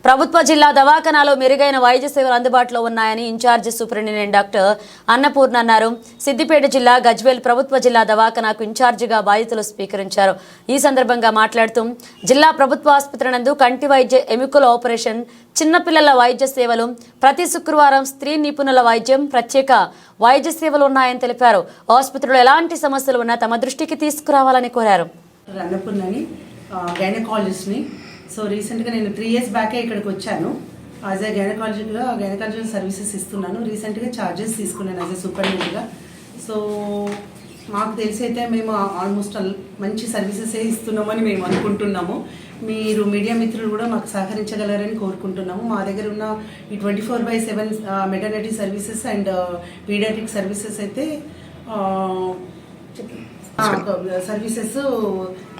ప్రభుత్వ జిల్లా దవాఖానాలో మెరుగైన వైద్య సేవలు అందుబాటులో ఉన్నాయని ఇన్ఛార్జ్ సూపరింటెండెంట్ డాక్టర్ అన్నపూర్ణ అన్నారు. సిద్దిపేట జిల్లా గజ్వేల్ ప్రభుత్వ జిల్లా దవాఖానాకు ఇన్ఛార్జిగా బాధ్యతలు స్వీకరించారు. ఈ సందర్భంగా మాట్లాడుతూ జిల్లా ప్రభుత్వ ఆసుపత్రి నందు కంటి వైద్య ఎముకల ఆపరేషన్, చిన్నపిల్లల వైద్య సేవలు, ప్రతి శుక్రవారం స్త్రీ నిపుణుల వైద్యం, ప్రత్యేక వైద్య సేవలు ఉన్నాయని తెలిపారు. ఆసుపత్రిలో ఎలాంటి సమస్యలు ఉన్నా తమ దృష్టికి తీసుకురావాలని కోరారు. సో రీసెంట్గా నేను 3 years బ్యాకే ఇక్కడికి వచ్చాను. యాజ్ ఏ గైనకాలజికల్ సర్వీసెస్ ఇస్తున్నాను. రీసెంట్గా ఛార్జెస్ తీసుకున్నాను యాజ్ ఏ సూపరింటెండెంట్గా. సో మాకు తెలిసి అయితే మేము ఆల్మోస్ట్ మంచి సర్వీసెస్ ఇస్తున్నామని మేము అనుకుంటున్నాము. మీరు మీడియా మిత్రులు కూడా మాకు సహకరించగలరని కోరుకుంటున్నాము. మా దగ్గర ఉన్న ఈ 24/7 maternity services and pediatric services అయితే సర్వీసెస్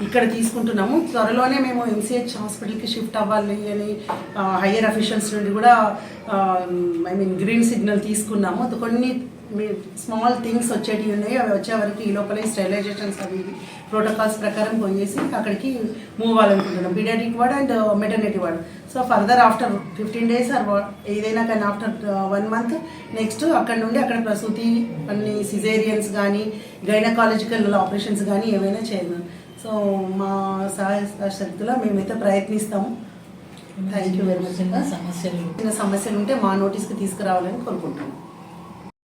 ఇక్కడ తీసుకుంటున్నాము. త్వరలోనే మేము MCH హాస్పిటల్కి షిఫ్ట్ అవ్వాలి అని హయ్యర్ అఫీషియల్స్ నుండి కూడా గ్రీన్ సిగ్నల్ తీసుకున్నాము. కొన్ని స్మాల్ థింగ్స్ వచ్చేటివి ఉన్నాయి. అవి వచ్చే వరకు ఈ లోపల స్టెరిలైజేషన్స్ అవి ప్రోటోకాల్స్ ప్రకారం పోయేసి అక్కడికి మూవ్ అవ్వాలనుకుంటున్నాం, paediatric ward and maternity ward. So further after 15 days or ఏదైనా కానీ ఆఫ్టర్ 1 month నెక్స్ట్ అక్కడ నుండి అక్కడ ప్రసూతి అన్ని సిజేరియన్స్ కానీ గైనకాలజికల్ ఆపరేషన్స్ కానీ ఏమైనా చేయను. సో మా సహాయ శక్తిలో మేమైతే ప్రయత్నిస్తాము. Thank you very much. సమస్యలు ఉంటే మా నోటీస్కి తీసుకురావాలని కోరుకుంటున్నాం.